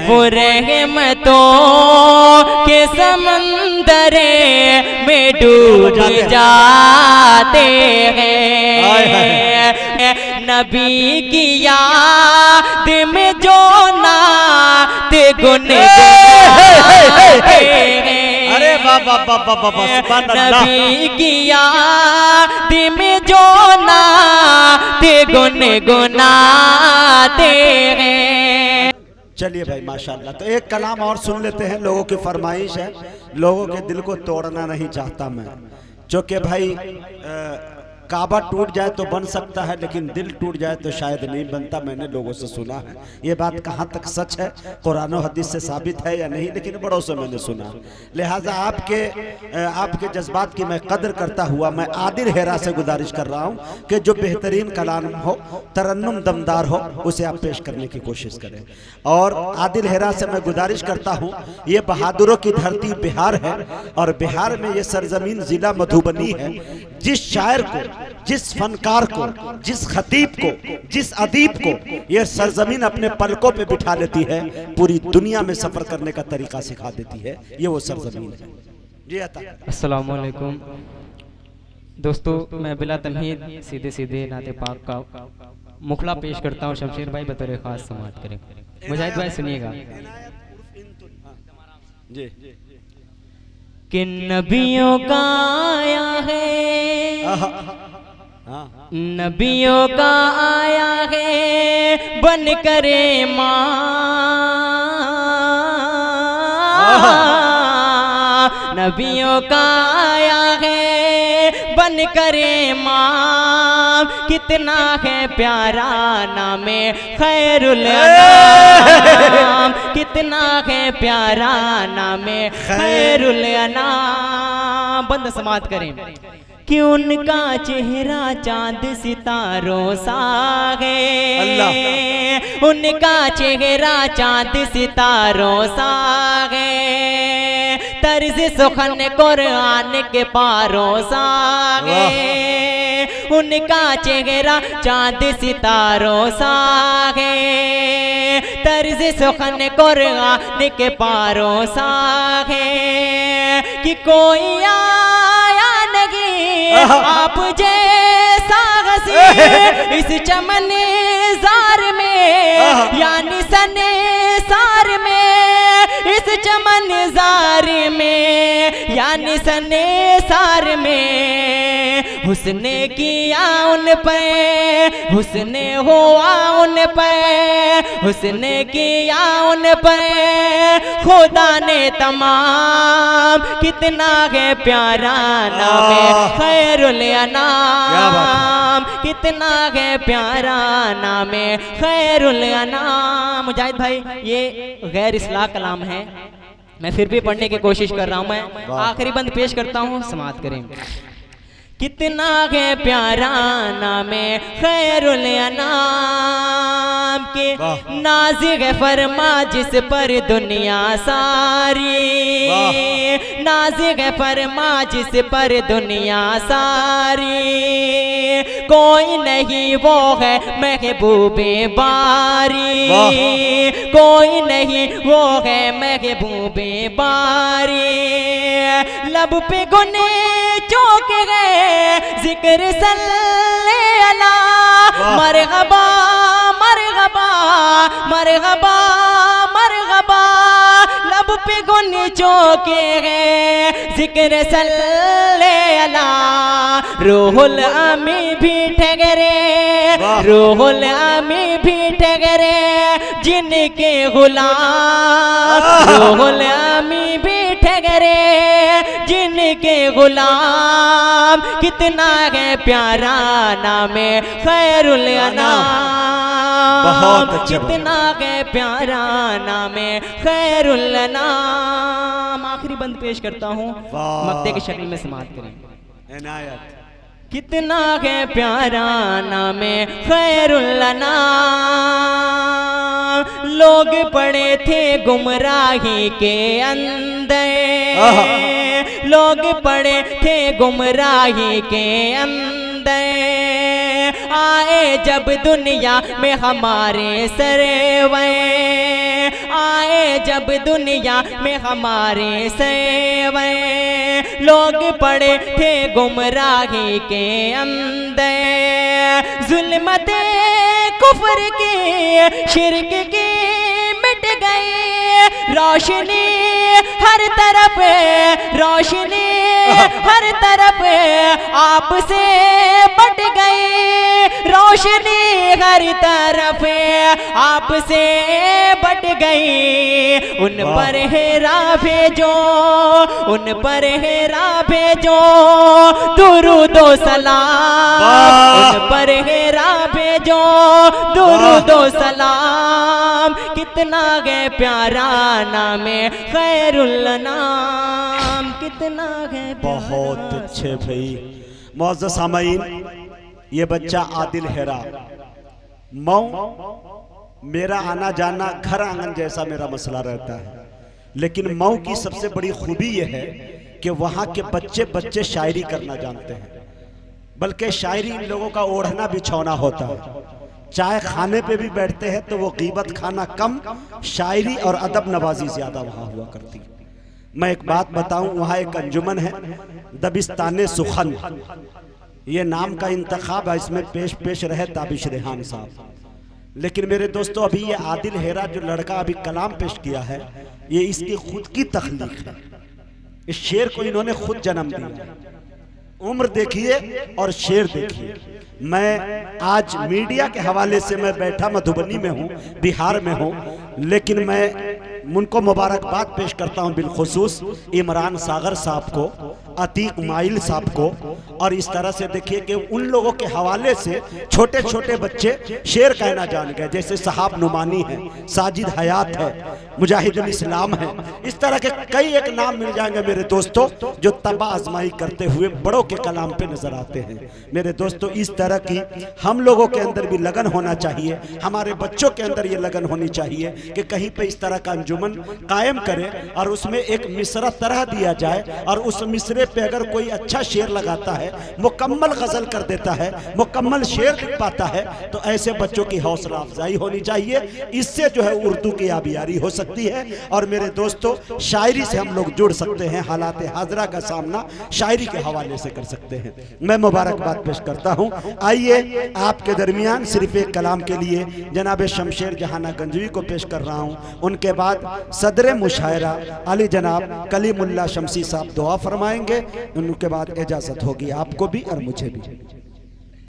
वो रहमतों के समंदरे में डूब जाते हैं। नबी की याद में जो नात गुनगुनाते हैं। अरे बाबा नबी की याद में जो नात गुनगुनाते हैं। चलिए भाई माशाल्लाह। तो एक कलाम और सुन लेते हैं, लोगों की फरमाइश है, लोगों के दिल को तोड़ना नहीं चाहता मैं, जो कि भाई काबा टूट जाए तो बन सकता है, लेकिन दिल टूट जाए तो शायद नहीं बनता। मैंने लोगों से सुना है, ये बात कहाँ तक सच है, कुरान और हदीस से साबित है या नहीं, लेकिन बड़ों से मैंने सुना। लिहाजा आपके जज्बात की मैं कदर करता हुआ मैं आदिल हेरा से गुजारिश कर रहा हूँ कि जो बेहतरीन कलाम हो, तरन्नुम दमदार हो, उसे आप पेश करने की कोशिश करें। और आदिल हेरा से मैं गुजारिश करता हूँ, ये बहादुरों की धरती बिहार है, और बिहार में ये सरजमीन जिला मधुबनी है। जिस शायर को, जिस फनकार को, जिस खतीब को, जिस अदीब को यह सरजमीन अपने पलकों पे बिठा लेती है, पूरी दुनिया में सफर करने का तरीका सिखा देती है, ये वो सरजमीन है। जी अस्सलाम वालेकुम दोस्तों, मैं बिला तमहीद सीधे सीधे नाते पाक का मुखला पेश करता हूँ। शमशेर भाई बतौर खास समाअत करें। मुजाहिद भाई सुनिएगा। जी। किन नबियों का आया है, नबियों का आया है बन करे माँ, नबियों का आया है बन करे माँ। कितना है प्यारा नामे खैरुल अनाम, कितना है प्यारा नामे खैरुल अनाम। बंद समाअत करें कि उनका चेहरा चांद सितारों सा है, उनका चेहरा चांद सितारों सा है। तर्ज सुखन कुरान के पारों सा है, उनका चेहरा चांद सितारों सा है। तर्ज सुखन कुरान के पारों सा है कि कोई आया नहीं आप जैसा हसी इस चमन जार में, यानी सने सार में, इस चमन जार में, यानी सने सार में। हुस्ने किया उन पे, हुस्ने हुआ उन पे, हुस्ने किया उन पे खुदा ने तमाम। कितना है प्यारा नामे खैरुल अनाम, कितना है प्यारा नामे खैरुल अनाम। मुजाहिद भाई ये गैर इस्लाह कलाम है, मैं फिर भी पढ़ने की कोशिश कर रहा हूँ। मैं आखिरी बंद पेश करता हूँ, समाअत करें। कितना है प्यारा नामे खैरुल अनाम के, नाज़िग फरमा जिस पर दुनिया सारी, नाज़िग फरमा जिस पर दुनिया सारी। कोई नहीं वो है महबूबे बारी, कोई नहीं वो है महबूबे बारी। लब पे गुने चौक गए जिक्र सल्ले अला, मरहबा मरहबा मरहबा मरहबा। लब पे गुन चौके गए जिक्र सल्ले अला। रूहुल अमी भी ठहरे, रूहुल अमी भी ठहरे जिनके गुलाम, रूहुल अमी भी ठहरे जिनके गुलाम। कितना है प्यारा नामे खैरुल अनाम, बहुत अच्छा, कितना है प्यारा नामे खैरुल अनाम। आखिरी बंद पेश करता हूँ, मक्ते की शक्ल में समाअत करें। इनायत। कितना है प्यारा नामे खैरुल अनाम। लोग पड़े थे गुमराही के अंदर, लोग पड़े थे गुमराही के अंदर। आए जब दुनिया में हमारे सरवर, आए जब दुनिया में हमारे सेवे, लोग पड़े थे गुमराही के अंदर, जुल्मते कुफ्र की शिर्क की मिट गई, रोशनी हर तरफ, रोशनी हर तरफ आपसे बढ़ गई, रोशनी हर तरफ आपसे बढ़ गई। उन पर हेरा भेजो, उन पर हेरा भेजो दुरूदो सलाम, उन पर हेरा भेजो दुरूदो सलाम। कितना है प्यारा नाम है खैरुल नाम, कितना है बहुत अच्छे भाई। मौजूद सामईन, ये बच्चा आदिल हेरा, मऊ मेरा आना जाना घर आंगन जैसा मेरा मसला रहता है, लेकिन मऊ की सबसे बड़ी खूबी यह है कि वहाँ के बच्चे बच्चे शायरी करना जानते हैं, बल्कि शायरी इन लोगों का ओढ़ना बिछौना होता है। चाय खाने पे भी बैठते हैं तो वो गीबत खाना कम, शायरी और अदब नवाजी ज्यादा वहाँ हुआ करती है। मैं एक बात बताऊं, वहाँ एक अंजुमन है दबिस्ताने सुखन, ये नाम का इंतखाब है, इसमें पेश रहे ताबिश रेहान साहब। लेकिन मेरे दोस्तों, अभी ये आदिल हेरा जो लड़का अभी कलाम पेश किया है, ये इसकी खुद की तख्लीक है। इस शेर को इन्होंने खुद जन्म दिया। उम्र देखिए और शेर देखिए। मैं आज मीडिया के हवाले से मैं बैठा मधुबनी में हूँ, बिहार में हूँ, लेकिन मैं उनको मुबारकबाद पेश करता हूँ बिलखुसूस इमरान सागर साहब को, अतीक माइल साहब को। और इस तरह से देखिए कि उन लोगों के हवाले से छोटे छोटे बच्चे शेर कहना जान गए, जैसे साहब नुमानी है, साजिद हयात है, मुजाहिदुल इस्लाम है। इस तरह के कई एक नाम मिल जाएंगे मेरे दोस्तों जो तबा आजमाई करते हुए बड़ों के कलाम पे नजर आते हैं। मेरे दोस्तों, इस तरह की हम लोगों के अंदर भी लगन होना चाहिए, हमारे बच्चों के अंदर ये लगन होनी चाहिए कि कहीं पे इस तरह का अंजुमन कायम करें और उसमें एक मिसरा तरह दिया जाए, और उस मिसरे पे अगर कोई अच्छा शेर लगाता है, मुकम्मल गजल कर देता है, मुकम्मल शेर लिख पाता है, तो ऐसे बच्चों की हौसला अफजाई होनी चाहिए। इससे जो है उर्दू की आबियारी हो सकती है। और मेरे दोस्तों, शायरी से हम लोग जुड़ सकते हैं, हालात हाजरा का सामना शायरी के हवाले से कर सकते हैं। मैं मुबारकबाद पेश करता हूँ। आइए आपके दरमियान सिर्फ एक कलाम के लिए जनाब शमशेर जहाना गंजवी को पेश कर रहा हूँ। उनके बाद सदर मुशायरा अली जनाब कलीमुल्लाह शमसी साहब दुआ फरमाएंगे। उनके बाद इजाजत होगी आपको भी और मुझे भी।